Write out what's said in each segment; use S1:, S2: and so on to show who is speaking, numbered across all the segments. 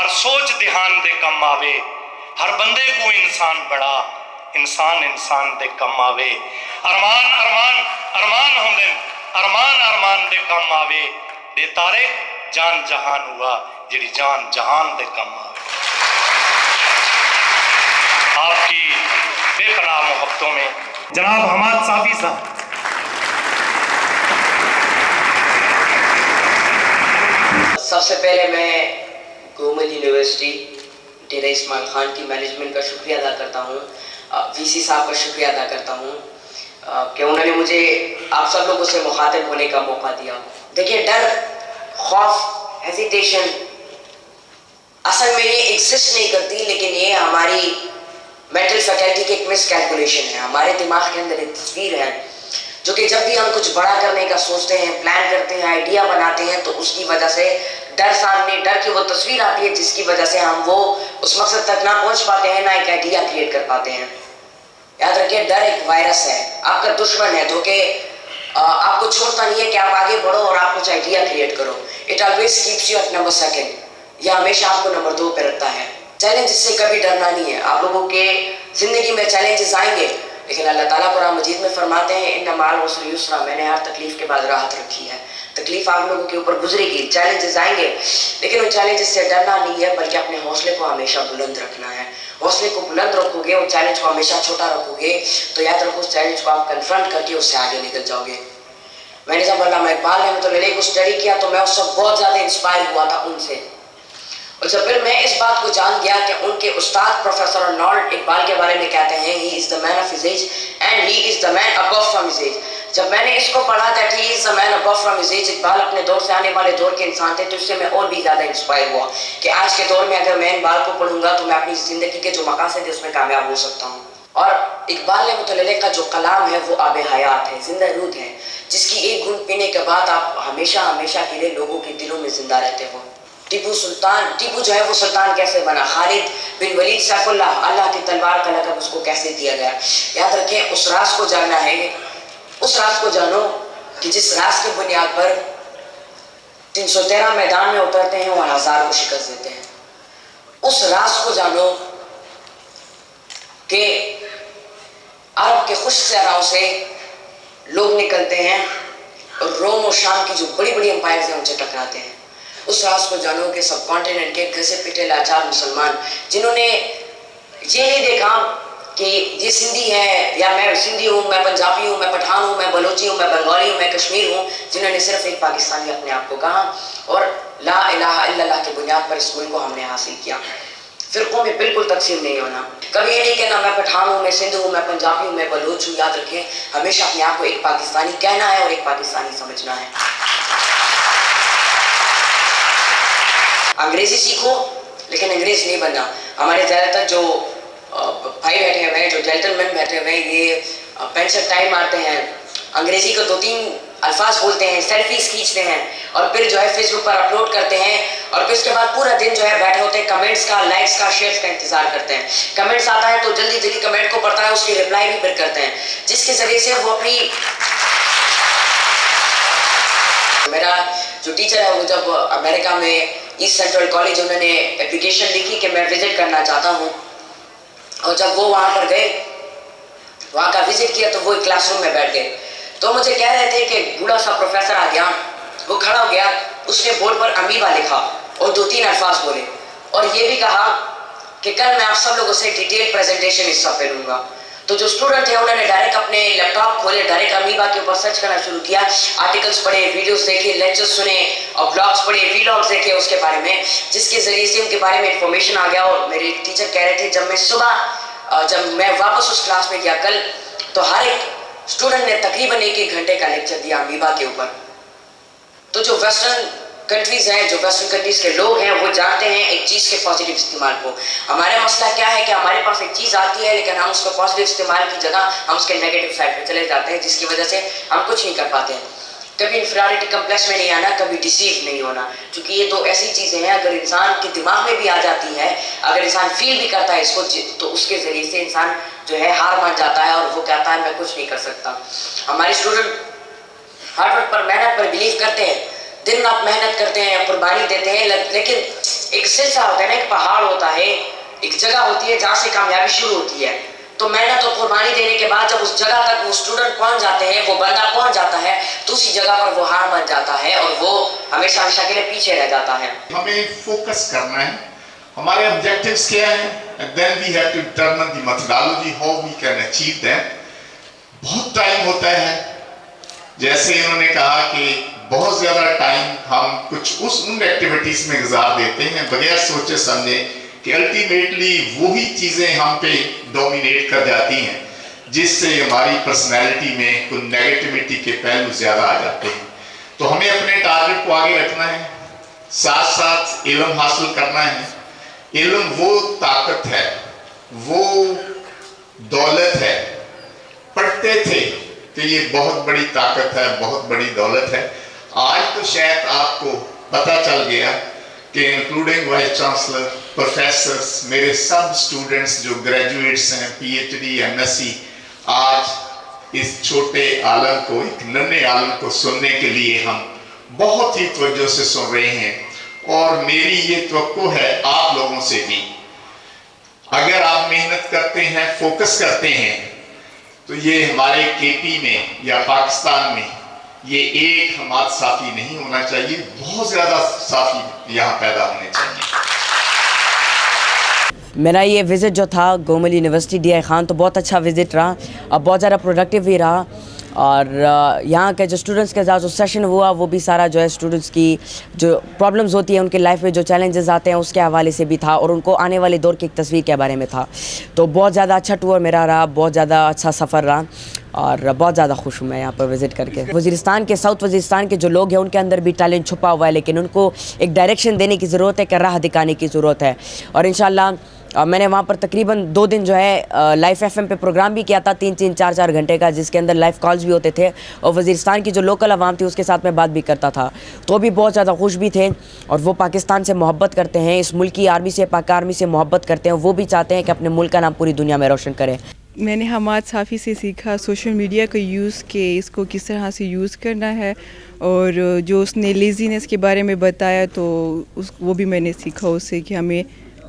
S1: ہر سوچ دھیان دے کم آوے، ہر بندے کو انسان بڑا، انسان انسان دے کم آوے، ارمان ارمان ارمان ہوندن، ارمان ارمان دے کم آوے، بے تارک جان جہان ہوا جڑی جان جہان دے کم آوے۔ آپ کی بے پناہ محبتوں میں جناب حماد صافی صاحب۔
S2: سب سے پہلے میں گورنمنٹ یونیورسٹی ڈیرہ اسماعیل خان کی مینجمنٹ کا شکریہ ادا کرتا ہوں، وی سی صاحب کا شکریہ ادا کرتا ہوں کہ انہوں نے مجھے آپ سب لوگوں سے مخاطب ہونے کا موقع دیا۔ دیکھیے، ڈر، خوف، ہیزیٹیشن اصل میں یہ ایگزسٹ نہیں کرتی، لیکن یہ ہماری مینٹل فیکلٹی کی ایک مس کیلکولیشن ہے۔ ہمارے دماغ کے اندر ایک تصویر ہے جو کہ جب بھی ہم کچھ بڑا کرنے کا سوچتے ہیں، پلان کرتے ہیں، آئیڈیا بناتے ہیں، تو اس کی وجہ سے ڈر کی وہ تصویر آتی ہے جس کی وجہ سے ہم وہ اس مقصد تک نہ پہنچ پاتے ہیں، نہ ایک آئیڈیا کریٹ کر پاتے ہیں۔ یاد رکھیے، ڈر ایک وائرس ہے، آپ کا دشمن ہے جو کہ آپ کو چھوڑتا نہیں ہے کہ آپ آگے بڑھو اور آپ کچھ آئیڈیا کریٹ کرو۔ It always keeps you at number second, یہ ہمیشہ آپ کو نمبر 2 پہ رکھتا ہے۔ چیلنج سے کبھی ڈرنا نہیں ہے۔ آپ لوگوں کے زندگی میں چیلنجز آئیں گے، لیکن اللہ تعالیٰ قرآن مجید میں فرماتے ہیں ان مع العسر یسرا، میں نے ہر تکلیف کے بعد راحت رکھی ہے۔ تکلیف آپ لوگوں کے اوپر گزرے گی، چیلنجز آئیں گے، لیکن ان چیلنجز سے ڈرنا نہیں ہے، بلکہ اپنے حوصلے کو ہمیشہ بلند رکھنا ہے۔ حوصلے کو بلند رکھو گے اور چیلنج کو ہمیشہ چھوٹا رکھو گے تو یاد رکھو اس چیلنج کو آپ کنفرنٹ کر کے اس سے آگے نکل جاؤ گے۔ میں نے جب علامہ اقبال رحمۃ اللہ علیہ کو اسٹڈی کیا تو میں اس سے بہت زیادہ انسپائر ہوا تھا ان سے، اور جب پھر میں اس بات کو جان گیا کہ ان کے استاد پروفیسر ارنالڈ اقبال کے بارے میں کہتے ہیں he is the man of his age and he is the man above from his age, جب میں نے اس کو پڑھا that he is the man above from his age, Iqbal اپنے دور سے آنے والے دور کے انسان تھے، تو اس سے میں اور بھی زیادہ انسپائر ہوا کہ آج کے دور میں اگر میں اقبال کو پڑھوں گا تو میں اپنی زندگی کے جو مقاصد ہیں اس میں کامیاب ہو سکتا ہوں۔ اور اقبال رحمۃ اللہ علیہ کا جو کلام ہے وہ آب حیات ہے، زندہ رود ہے، جس کی ایک گھونٹ پینے کے بعد آپ ہمیشہ ہمیشہ کے لیے لوگوں کے دلوں میں زندہ رہتے ہو۔ ٹیپو جو ہے وہ سلطان کیسے بنا، خالد بن ولید سیف اللہ کی تلوار کا لقب اس کو کیسے دیا گیا۔ یاد رکھیں، اس راز کو جاننا ہے، اس راز کو جانو کہ جس راز کی بنیاد پر 313 میدان میں اترتے ہیں وہ 1000 کو شکست دیتے ہیں۔ اس راز کو جانو کہ عرب کے خشک صحراؤں سے لوگ نکلتے ہیں اور روم اور شام کی جو بڑی بڑی امپائرز ہیں ان سے ٹکراتے ہیں۔ اس راز کو جانو کہ سب کانٹیننٹ کے گھسے پٹے لاچار مسلمان جنہوں نے یہ نہیں دیکھا کہ یہ سندھی ہے یا میں سندھی ہوں، میں پنجابی ہوں، میں پٹھان ہوں، میں بلوچی ہوں، میں بنگالی ہوں، میں کشمیر ہوں، جنہوں نے صرف ایک پاکستانی اپنے آپ کو کہا اور لا الہ الا اللہ کی بنیاد پر اس ملک کو ہم نے حاصل کیا۔ فرقوں میں بالکل تقسیم نہیں ہونا، کبھی یہ نہیں کہنا میں پٹھان ہوں، میں سندھ ہوں، میں پنجابی ہوں، میں بلوچ ہوں۔ یاد رکھیں، ہمیشہ اپنے آپ کو ایک پاکستانی کہنا ہے اور ایک پاکستانی سمجھنا ہے۔ انگریزی سیکھو لیکن انگریز نہیں بننا۔ ہمارے زیادہ تر جو بھائی بیٹھے ہوئے ہیں، جو جینٹل مین بیٹھے ہوئے ہیں، یہ پینٹ شرٹ ٹائی مارتے ہیں، انگریزی کو 2-3 الفاظ بولتے ہیں، سیلفیز کھینچتے ہیں اور پھر جو ہے فیس بک پر اپلوڈ کرتے ہیں، اور پھر اس کے بعد پورا دن جو ہے بیٹھے ہوتے ہیں کمنٹس کا، لائکس کا، شیئرس کا انتظار کرتے ہیں۔ کمنٹس آتا ہے تو جلدی جلدی کمنٹ کو پڑھتا ہے، اس کی رپلائی بھی پھر کرتے ہیں، جس کے ذریعے سے وہ اپنی میرا جو ٹیچر ہے وہ جب امریکہ میں ایسٹ سینٹرل کالج انہوں نے اپلیکیشن لکھی کہ میں وزٹ کرنا چاہتا ہوں، اور جب وہ وہاں پر گئے، وہاں کا وزٹ کیا تو وہ ایک کلاس روم میں بیٹھ گئے، تو مجھے کہہ رہے تھے کہ بوڑھا سا پروفیسر آ گیا، وہ کھڑا ہو گیا، اس نے بورڈ پر امیبا لکھا اور 2-3 الفاظ بولے اور یہ بھی کہا کہ کل میں آپ سب لوگوں سے ڈیٹیل پریزنٹیشن حصہ پہ لوں گا۔ تو جو اسٹوڈنٹ ہیں انہوں نے ڈائریکٹ اپنے لیپ ٹاپ کھولے، ڈائریکٹ امیبا کے اوپر سرچ کرنا شروع کیا، آرٹیکلس پڑھے، ویڈیوز دیکھے، لیکچرز سنے اور بلاگس پڑھے، ویلاگس دیکھے اس کے بارے میں، جس کے ذریعے سے ان کے بارے میں انفارمیشن آ گیا۔ اور میرے ٹیچر کہہ رہے تھے جب میں واپس اس کلاس میں گیا کل، تو ہر ایک اسٹوڈنٹ نے تقریباً 1 گھنٹے کا لیکچر دیا امیبا کے اوپر۔ تو جو ویسٹرن کنٹریز ہیں، جو ویسٹرن کنٹریز کے لوگ ہیں، وہ جانتے ہیں ایک چیز کے پازیٹیو استعمال کو۔ ہمارا مسئلہ کیا ہے کہ ہمارے پاس ایک چیز آتی ہے لیکن ہم اس کو پازیٹیو استعمال کی جگہ ہم اس کے نیگیٹو سائڈ پہ چلے جاتے ہیں، جس کی وجہ سے ہم کچھ نہیں کر پاتے ہیں۔ کبھی انفیریٹی کمپلیکس میں نہیں آنا، کبھی ڈیسیو نہیں ہونا، کیونکہ یہ 2 ایسی چیزیں ہیں اگر انسان کے دماغ میں بھی آ جاتی ہے، اگر انسان فیل بھی کرتا ہے اس کو، تو اس کے ذریعے سے انسان جو ہے ہار مان جاتا ہے اور وہ کہتا ہے میں کچھ نہیں کر سکتا۔ ہمارے اسٹوڈنٹ ہارڈ ورک پر، محنت پر بلیو کرتے ہیں، دن رات محنت کرتے ہیں، قربانی دیتے ہیں، لیکن ایک سلسلہ ہوتا ہے نا, ایک پہاڑ ہوتا ہے, ایک جگہ ہوتی ہے جہاں سے کامیابی شروع ہوتی ہے. تو محنت اور قربانی دینے کے بعد جب اس جگہ تک وہ اسٹوڈنٹ پہنچ جاتے ہیں, وہ بندہ پہنچ جاتا ہے, تو اسی جگہ پر وہ ہار مان جاتا ہے اور وہ ہمیشہ ہمیشہ کے لیے پیچھے رہ جاتا ہے.
S3: ہمیں فوکس کرنا ہے, ہمارے آبجیکٹیوز کیا ہیں, and then we have to determine the methodology how we can achieve them. بہت ٹائم ہوتا ہے, جیسے انہوں نے کہا کہ بہت زیادہ ٹائم ہم کچھ ان ایکٹیویٹیز میں گزار دیتے ہیں بغیر سوچے سمجھے کہ الٹیمیٹلی وہی چیزیں ہم پہ ڈومینیٹ کر جاتی ہیں, جس سے ہماری پرسنالٹی میں کوئی نیگیٹیوٹی کے پہلو زیادہ آ جاتے ہیں. تو ہمیں اپنے ٹارگٹ کو آگے رکھنا ہے, ساتھ ساتھ علم حاصل کرنا ہے. علم وہ طاقت ہے, وہ دولت ہے. پڑھتے تھے کہ یہ بہت بڑی طاقت ہے, بہت بڑی دولت ہے. آج تو شاید آپ کو پتہ چل گیا کہ انکلوڈنگ وائس چانسلر, پروفیسرز, میرے سب اسٹوڈنٹس جو گریجویٹس ہیں, P H D, M S C, آج اس چھوٹے عالم کو, ایک ننھے عالم کو سننے کے لیے ہم بہت ہی توجہ سے سن رہے ہیں. اور میری یہ توقع ہے آپ لوگوں سے بھی, اگر آپ محنت کرتے ہیں, فوکس کرتے ہیں, تو یہ ہمارے کے پی میں یا پاکستان میں یہ ایک ہمارا صافی نہیں ہونا چاہیے, بہت زیادہ صافی یہاں پیدا ہونے چاہیے.
S2: میرا یہ وزٹ جو تھا Gomal university D I Khan, تو بہت اچھا وزٹ رہا, اب بہت زیادہ پروڈکٹیو بھی رہا. اور یہاں کے جو اسٹوڈنٹس کے ساتھ جو سیشن ہوا وہ بھی سارا جو ہے اسٹوڈنٹس کی جو پرابلمز ہوتی ہیں ان کی لائف میں, جو چیلنجز آتے ہیں اس کے حوالے سے بھی تھا, اور ان کو آنے والے دور کی ایک تصویر کے بارے میں تھا. تو بہت زیادہ اچھا ٹور میرا رہا, بہت زیادہ اچھا سفر رہا, اور بہت زیادہ خوش ہوں میں یہاں پر وزٹ کر کے. وزیرستان کے, ساؤتھ وزیرستان کے جو لوگ ہیں ان کے اندر بھی ٹیلنٹ چھپا ہوا ہے, لیکن ان کو ایک ڈائریکشن دینے کی ضرورت ہے, کہ راہ دکھانے کی ضرورت ہے. اور انشاءاللہ میں نے وہاں پر تقریباً 2 دن جو ہے لائف ایف ایم پہ پروگرام بھی کیا تھا, 3-3 4-4 گھنٹے کا, جس کے اندر لائف کالز بھی ہوتے تھے, اور وزیرستان کی جو لوکل عوام تھی اس کے ساتھ میں بات بھی کرتا تھا. تو بھی بہت زیادہ خوش بھی تھے, اور وہ پاکستان سے محبت کرتے ہیں, اس ملک کی آرمی سے, پاک آرمی سے محبت کرتے ہیں. وہ بھی چاہتے ہیں کہ اپنے ملک کا نام پوری دنیا میں روشن کریں.
S4: میں نے حماد صافی سے سیکھا سوشل میڈیا کا یوز, کہ اس کو کس طرح سے یوز کرنا ہے, اور جو اس نے لیزینس کے بارے میں بتایا تو وہ بھی میں نے سیکھا اس سے, کہ ہمیں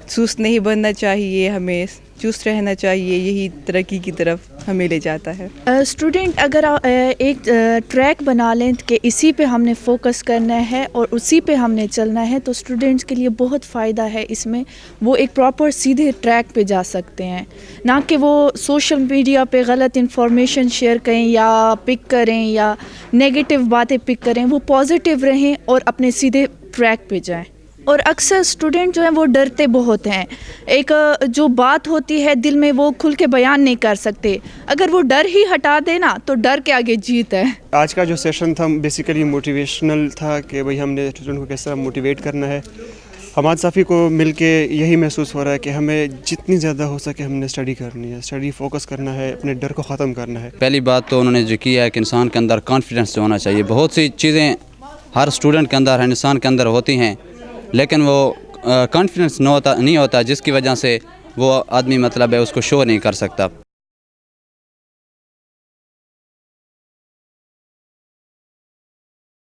S4: سست نہیں بننا چاہیے, ہمیں چست رہنا چاہیے, یہی ترقی کی طرف ہمیں لے جاتا ہے.
S5: اسٹوڈنٹ اگر ایک ٹریک بنا لیں کہ اسی پہ ہم نے فوکس کرنا ہے اور اسی پہ ہم نے چلنا ہے, تو اسٹوڈنٹس کے لیے بہت فائدہ ہے اس میں. وہ ایک پراپر سیدھے ٹریک پہ جا سکتے ہیں, نہ کہ وہ سوشل میڈیا پہ غلط انفارمیشن شیئر کریں یا پک کریں یا نیگیٹو باتیں پک کریں. وہ پازیٹیو رہیں اور اپنے سیدھے ٹریک پہ جائیں. اور اکثر اسٹوڈنٹ جو ہیں وہ ڈرتے بہت ہیں, ایک جو بات ہوتی ہے دل میں وہ کھل کے بیان نہیں کر سکتے. اگر وہ ڈر ہی ہٹا دے نا تو ڈر کے آگے جیت ہے.
S6: آج کا جو سیشن تھا بیسیکلی موٹیویشنل تھا, کہ بھئی ہم نے اسٹوڈنٹ کو کس طرح موٹیویٹ کرنا ہے. حماد صافی کو مل کے یہی محسوس ہو رہا ہے کہ ہمیں جتنی زیادہ ہو سکے ہم نے اسٹڈی کرنی ہے, اسٹڈی فوکس کرنا ہے, اپنے ڈر کو ختم کرنا ہے.
S7: پہلی بات تو انہوں نے جو کیا ہے کہ انسان کے اندر کانفیڈنس جو ہونا چاہیے. بہت سی چیزیں ہر اسٹوڈنٹ کے اندر, ہر انسان کے اندر ہوتی ہیں, لیکن وہ کانفیڈنس نہیں ہوتا, جس کی وجہ سے وہ آدمی مطلب ہے اس کو شو نہیں کر سکتا.